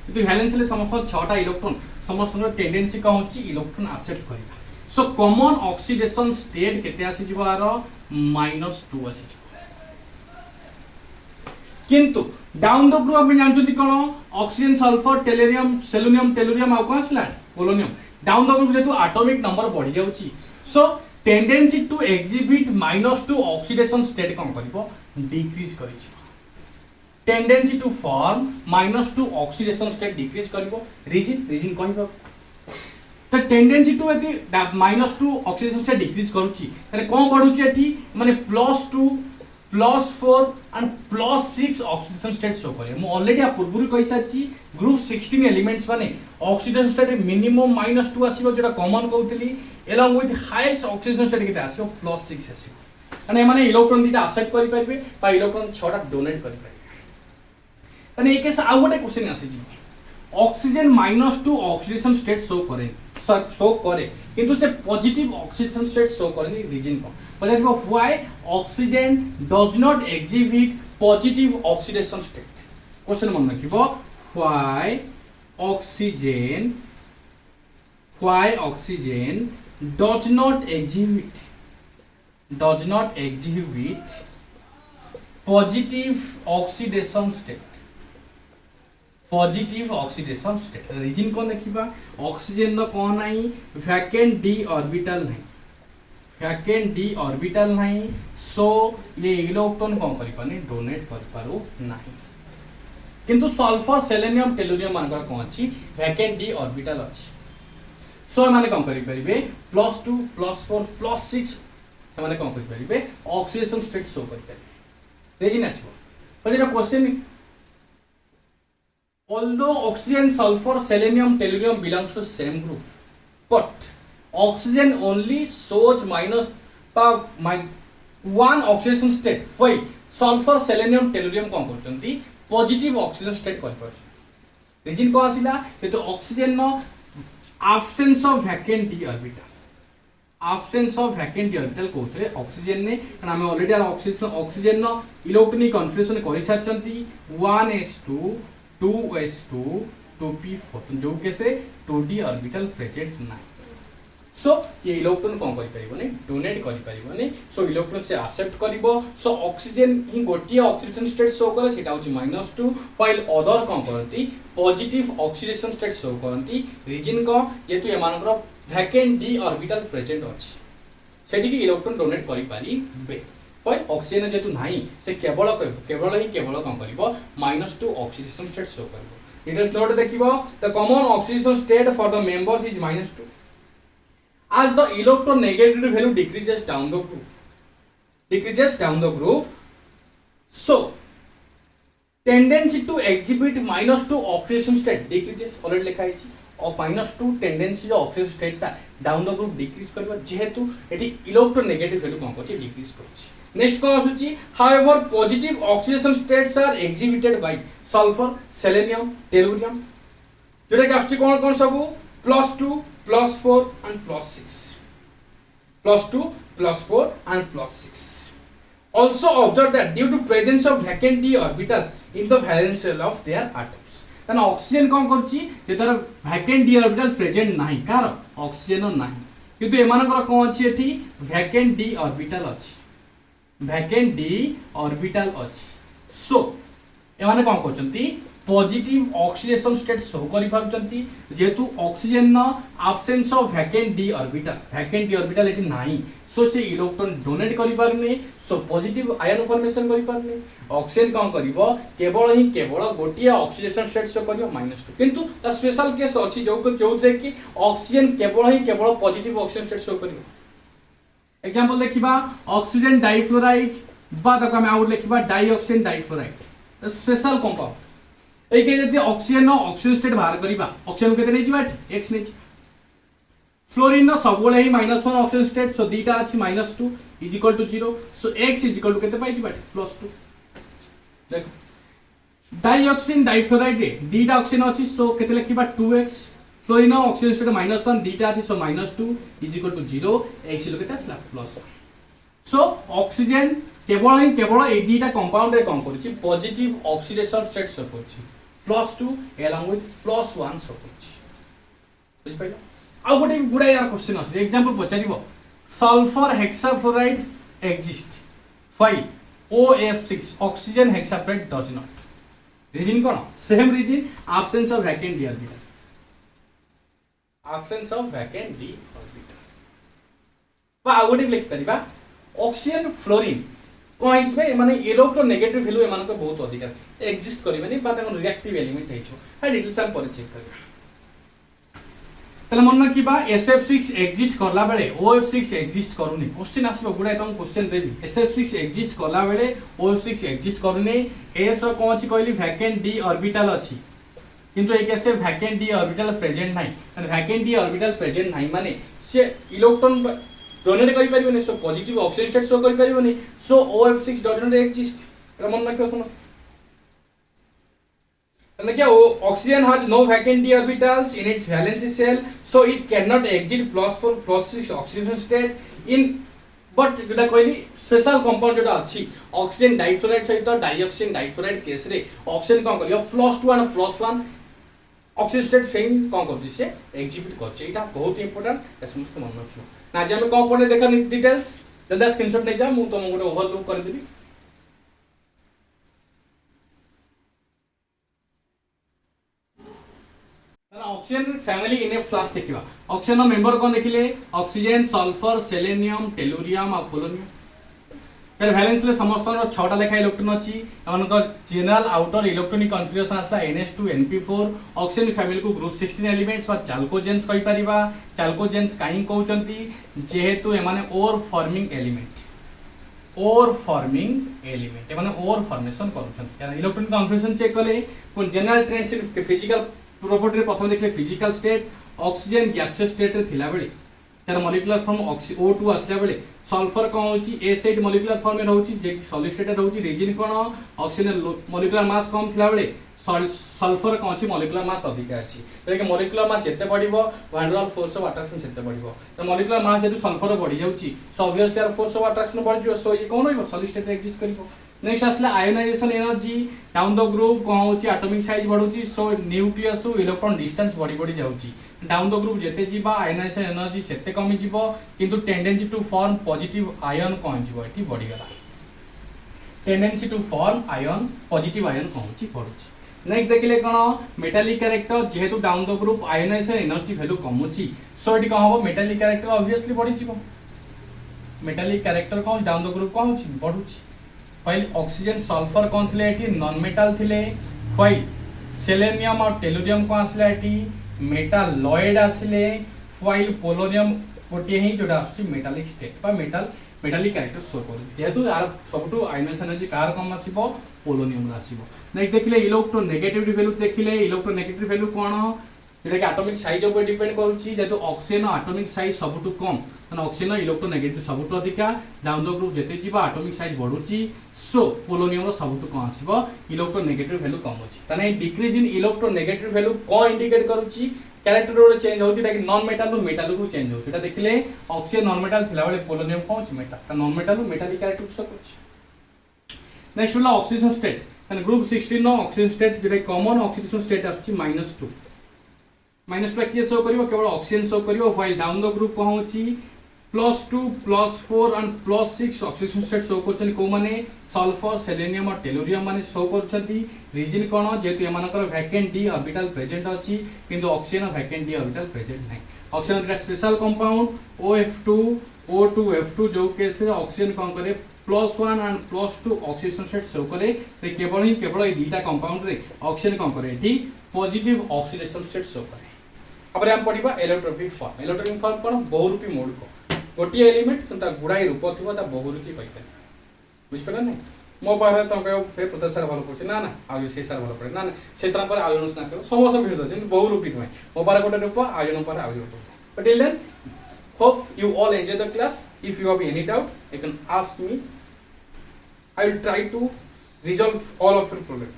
Speaker 1: किंतु वैलेंस ले समस्त 6टा इलेक्ट्रॉन समस्त टेंडेंसी का होची इलेक्ट्रॉन एक्सेप्ट करिबा। सो कॉमन ऑक्सीडेशन स्टेट केते आसी जिवो आरो -2 आसी किंतु डाउन द ग्रुप हम जानचोती कोन oxygen sulphur tellurium selenium tellurium आ कोन आसला पोलोनियम डाउन द ग्रुप जेतु एटॉमिक नंबर बढ़ी जाउची so tendency to exhibit -2 oxidation state कौन करिवो डिक्रीज करिछ। Tendency to form -2 oxidation state decrease करिवो। रीजन कहबो तो टेंडेंसी टू एति -2 ऑक्सीडेशन स्टेट डिक्रीज करूची तने कोन बढ़ुची एति माने +2 +4 एंड +6 ऑक्सीडेशन स्टेट शो करे। मु ऑलरेडी आ पूर्वरु कहि साची ग्रुप 16 एलिमेंट्स माने ऑक्सीडेशन स्टेट मिनिमम -2 आसीबो जेटा कॉमन कहउतली along with highest oxidation state केते आसीबो +6 आसीबो। तने माने इलेक्ट्रॉन दिटा एक्सेप्ट करि परबे बा इलेक्ट्रॉन 6टा डोनेट करि परबे। तने एक केस आ गोटे क्वेश्चन आसी जी ऑक्सीजन -2 ऑक्सीडेशन स्टेट शो करे किंतु से पॉजिटिव ऑक्सीडेशन स्टेट शो करे। रीजन को positive why oxygen does not exhibit positive oxidation state. Question मन रखिबो why oxygen does not exhibit positive oxidation state। Reason कौन देखिबा ऑक्सीजन न कोन नाही वैकेंट डी ऑर्बिटल नाही सो ये इलेक्ट्रॉन कोन करि पानी डोनेट कर पारो नाही किंतु सल्फर सेलेनियम टेलुरियम मानकर कोन अछि वैकेंट डी ऑर्बिटल अछि। सो माने कोन करि परिबे +2 +4 +6 से माने कोन करि परिबे ऑक्सीडेशन स्टेट शो करि परिबे। रीजन आसीबो पजेरा question although oxygen, sulfur, selenium, tellurium belongs to same group, but oxygen only shows one oxidation state, while sulfur, selenium, tellurium कौन करचंती पॉजिटिव ऑक्सीजन स्टेट कर पाछ। रीजन को आसिला ये तो ऑक्सीजन नो absence of vacant d orbital, absence of vacant d orbital कोथरे oxygen ने कारण हम ऑलरेडी ऑक्सीजन नो इलेक्ट्रॉनिक कन्फिगरेशन करि साचंती 1s2 2s2 2p4 जो के से 2d ऑर्बिटल प्रेजेंट नाही। सो ये इलेक्ट्रॉन कौन करि परिबोनी डोनेट करि परिबोनी, सो इलेक्ट्रॉन से एक्सेप्ट करिवो। सो ऑक्सीजन ही गोटिए ऑक्सीडेशन स्टेट शो करे सेटा होची -2 व्हाइल अदर कौन करती पॉजिटिव ऑक्सीडेशन स्टेट शो करती। रीजन को जेतु एमानकर वैकेंट डी ऑर्बिटल प्रेजेंट अछि सेठी की इलेक्ट्रॉन डोनेट करि परिबे, व्हाइल ऑक्सीजन जेतु नाही से केवल कौन करिवो -2 ऑक्सीडेशन स्टेट शो करिवो। लेट अस नोट देखिवो the common oxidation state for the members is -2 as the electronegativity value decreases down the group, so tendency to exhibit -2 oxidation state decreases already लिखा है और -2 tendency जो oxidation state ता down the group decrease करबा जेहेतु eighty electronegative value कोन करछि decrease करछि। Next cone आसुछि however positive oxidation states are exhibited by sulfur, selenium, tellurium जोटा कि आसुछि कोन सब +2 +4 and +6, +2 +4 and +6. Also observe that due to presence of vacant d orbitals in the valence shell of their atoms, ताना oxygen कोन करछि जे तार vacant d orbital present नाही car oxygen नाही किंतु एमानकर कोन अछि एठी वैकेंट डी ऑर्बिटल अछि, वैकेंट डी ऑर्बिटल अछि। सो एमाने कोन करछंती पॉजिटिव ऑक्सीडेशन स्टेट शो करि पाउचंती जेतु ऑक्सीजन न absence of vacant d orbital eighty नाही, सो से इलेक्ट्रॉन डोनेट करि पारने, सो पॉजिटिव आयन फॉर्मेशन करि पारने। ऑक्सीजन कोन करिवो केवल गोटिए ऑक्सीडेशन स्टेट शो करिवो -2 किंतु ता स्पेशल केस अछि जोउथरे कि ऑक्सीजन केवल पॉजिटिव ऑक्सीजन स्टेट शो करिवो। एग्जांपल देखिबा ऑक्सीजन डाइफ्लोराइड बा तक हम आउट लिखिबा डाइऑक्सीजन डाइफ्लोराइड स्पेशल कंपाउंड ए के जति ऑक्सीजन नो ऑक्सीजन स्टेट बाहर करिबा ऑक्सीजन केते नै जिबा x नै फ्लोरीन नो सबले ही -1 ऑक्सीजन स्टेट, सो दीटा अछि -2 is equal to 0, so x is equal to केते पाइ जिबा +2। देखो डाइऑक्सीजन डाइफ्लोराइड रे दीटा ऑक्सीजन अछि, सो केते लिखिबा 2x फ्लोरीन नो ऑक्सीजन स्टेट -1 दीटा अछि, so -2 is equal to 0 x इलो केते आसला +1। सो ऑक्सीजन केवल ए दीटा कंपाउंड रे कोन करछि पॉजिटिव ऑक्सीडेशन स्टेट शो करछि +2 along with +1 शो करछि। बुझ पाइलो आ गोटे गुडा यार क्वेश्चन अछि एग्जांपल पचारिबो sulphur hexafluoride exist while OF6 oxygen hexafluoride does not. Reason कोन same reason absence of vacant d orbital, absence of vacant d orbital बा आ गोटे लिख परिबा ऑक्सीजन फ्लोरीन कोन हिजबे माने इलेक्ट्रोनेगेटिव वैल्यू एमान को बहुत अधिक एक्जिस्ट करिवे नै बा तन रिएक्टिव एलिमेंट हेछो आ डिटेल्स हम पर चेक करबा। तले मन रखिबा SF6 एक्जिस्ट करला बेले OF6 एक्जिस्ट करूनी। क्वेश्चन आसीबो गुडा तुम क्वेश्चन देबी SF6 एक्जिस्ट करला बेले OF6 एक्जिस्ट करूनी। एस रो कोन अछि कहली वैकेंट डी ऑर्बिटल अछि किंतु एक ऐसे वैकेंट डी ऑर्बिटल प्रेजेंट नाही, वैकेंट डी ऑर्बिटल प्रेजेंट नाही माने से इलेक्ट्रॉन डोनेट करि परिबो नै, so positive oxygen state show करि परिबो नै, so OF6 does not exist. एरा मन रखियो समझ तने क्या oxygen has no vacant d orbitals in its valence shell, so it can not exit +4 +6 oxygen state in but जेटा कहली स्पेशल कंपाउंड जेटा अछि ऑक्सीजन डाइफ्लोराइड सहित डाइऑक्सीजन डाइफ्लोराइड केस रे ऑक्सीजन कोन करियो +2 और +1 ऑक्सीजन स्टेट सेम कोन करछि से एग्जिबिट करछि। एटा बहुत इंपोर्टेंट ए समस्त मन रखियो ना जे हम कोन पढले देखा डिटेल्स जल्दी स्क्रीनशॉट नै जा मु तुम गोटे ओवरलुक कर देबी। Oxygen family in A flask देखिबा ऑक्सीजन मेंबर कोन देखिले ऑक्सीजन सल्फर सेलेनियम टेलुरियम और पोलोनियम तर वैलेंस ले समस्त 6टा लेखा इलेक्ट्रॉन अछि एमनक जनरल आउटर इलेक्ट्रॉनिक कन्फिगरेशन आसला NH2 NP4 ऑक्सीजन फैमिली को ग्रुप 16 एलिमेंट्स वा चाल्कोजेन्स कहि परिबा। चाल्कोजेन्स काई कहउचंती जेहेतु एमाने ओर फॉर्मिंग एलिमेंट ओर फॉर्मिंग एलिमेंट माने ओर फॉर्मेशन करूछन इलेक्ट्रॉन कन्फर्मेशन चेक कले पुन जनरल ट्रेंड सिर्फ फिजिकल प्रॉपर्टी रे प्रथम देखले physical state oxygen gaseous state रे थिला बेले तार मॉलिक्यूलर फॉर्म O2 आसला बेले सल्फर कोन होची एसिड मॉलिक्यूलर फॉर्म में रहउची जे सॉलिड स्टेट रहउची रिजिन कोन ऑक्सीजन मॉलिक्यूलर मास कम थिला बेले सल्फर कौन सी मॉलिक्यूलर मास अधिक अच्छी तो मॉलिक्यूलर मास जिते बढ़िबो van der Waals force of attraction जिते बढ़िबो तो मॉलिक्यूलर मास जेतु सल्फर बढ़ी जाउची सो ऑब्वियसली यार फोर्स ऑफ अट्रैक्शन बढ़ जो सो ये कोन रहइबो सॉलिड स्टेट रे एग्जिस्ट करिबो नेक्स्ट आसला ionisation energy down the group कोन होची एटॉमिक साइज बढ़ुची so nucleus to electron distance बढ़ी बढ़ी जाउची डाउन द ग्रुप जेते जीवा आयोनाइजेशन एनर्जी सेते कमी जीवो किंतु tendency to form positive ion कोन जीवो एठी बढ़ी गला tendency to form ion positive ion कोन होची बढ़ुची नेक्स्ट देखिले कोन मेटालिक कैरेक्टर जेहेतु down the group ionisation energy value कमुची सो एटी कोन हो मेटालिक कैरेक्टर ऑब्वियसली बढ़ी जीवो मेटालिक कैरेक्टर कोन डाउन द ग्रुप कोन होची बढ़ुची फाइल ऑक्सीजन सल्फर कोन थिले एटी नॉन मेटल थिले फाइल सेलेनियम और टेलुरियम को आसले एटी मेटालॉइड आसले फाइल पोलोनियम गोटे ही जोडा आछि मेटालिक स्टेट बा मेटालिक कैरेक्टर शो कर जेहेतु यार सबटू आयोनाइजेशन एनर्जी कार कम आसीबो पोलोनियम आसीबो नेक्स्ट देखिले इलेक्ट्रोनेगेटिविटी वैल्यू देखिले इलेक्ट्रोनेगेटिव वैल्यू कोन जेटा कि एटॉमिक साइज ऊपर डिपेंड करूची जेतु ऑक्सीजन एटॉमिक साइज सबटू कम माने ऑक्सीजन इलेक्ट्रोनेगेटिव सबटू अधिका डाउन द ग्रुप जेते जीवा एटॉमिक साइज बढ़ुची सो पोलोनियम रो सबटू कम आसीबो इलेक्ट्रोनेगेटिव वैल्यू कम होची तने डिक्रीज इन इलेक्ट्रोनेगेटिव वैल्यू को इंडिकेट करूची कैरेक्टर रो चेंज होची ताकि नॉन मेटल रो मेटल को चेंज होची एटा देखिले ऑक्सीजन नॉन मेटल थिला बेले पोलोनियम कोन होची मेटल ता नॉन मेटल रो मेटालिक कैरेक्टर शो करूची नेक्स्ट वाला ऑक्सीजन स्टेट तने ग्रुप 16 नो ऑक्सीजन स्टेट जेटा कॉमन ऑक्सीडेशन स्टेट आछी -2 किए शो करिवो केवल ऑक्सीजन शो करिवो व्हाइल डाउन द ग्रुप पहुंची +2 +4 एंड +6 ऑक्सीजन स्टेट शो करछन को माने सल्फर सेलेनियम और टेलुरियम माने शो करछथि रीजन कोन जेतु एमानकर वैकेंट डी ऑर्बिटल प्रेजेंट अछि किंतु oxygen vacant d orbital present नै ऑक्सीजन का स्पेशल कंपाउंड OF2 O2F2 जो केस रे ऑक्सीजन कोन करे +1 एंड +2 ऑक्सीजन स्टेट शो करे ते केवल ए दीटा कंपाउंड रे ऑक्सीजन कोन करे एठी पॉजिटिव ऑक्सीडेशन स्टेट शो करे अब हम पढ़िबा एलोट्रोपिक फॉर्म कोन बहुरूपी मौलिक गोटे एलिमेंट ता गुडाई रूप थिबो ता बहुरूपी कहि पारे बुझ पड़ला नै मो पारे तो कहो फे प्रताप सर भलो पड़छ ना ना आ से सर भलो पड़े ना ना से सर पर आयोनस ना कहो समस्त भेद दे बहुरूपी थमै मो पारे गोटे रूप आयोन पर आयोन रूप but till then hope you all enjoy the class. If you have any doubt, you can ask me. I will try to resolve all of your problem.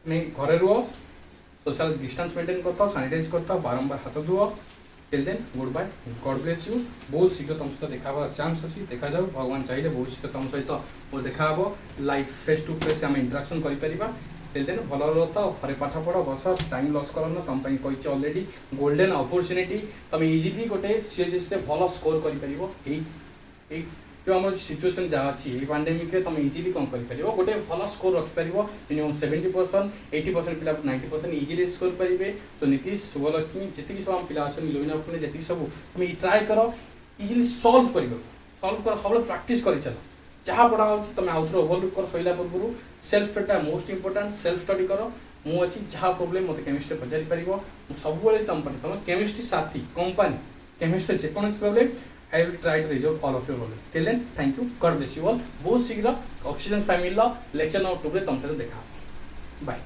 Speaker 1: नहीं घरे रुओ सोशल डिस्टेंस मेंटेन करता sanitise करता बारंबार हाथ धुओ till then goodbye God bless you बहुत शीघ्र तुम सहित देखा चांस अच्छी देखा जाओ भगवान चाहिए बहुत शीघ्र तुम सहित मोर देखा लाइफ फेस टू फेस आम इंटराक्शन कर टिल देन भल रहा घरे पाठ पढ़ बस टाइम लॉस करना तुम कही ऑलरेडी गोल्डन अपॉर्चुनिटी तुम इजिली गोटे सीएचएस भल स्कोर कर जो आम सिचुएसन जहाँ अच्छी ये पैंडेमिक तुम इजिली कौन कर गोटे भल स्कोर रखिपर मिनिमम 70% 80% पिला 90% इजिली स्कोर करेंगे तो नीतीश शुभलक्ष्मी जी सब पिला अच्छा लोविना जी सब तुम ट्राए कर इजिली सल्व कर सब प्राक्ट कर चल जहाँ पढ़ा हो तुम आउ थे ओवरलुक कर सैला पूर्व self study most important self study कर मु अच्छी जहाँ प्रोब्लेम मत केमिस्ट्री पचारि पार सब तुम तुम केमिस्ट्री साथी कंपानी केमिस्ट्री जेको problem I will try to resolve all of your problem. Till then, thank you. God bless you all. बहुत शीघ्र ऑक्सीजन फैमिली लो लेक्चर नंबर 2 रे तुम सहित देखा. Bye.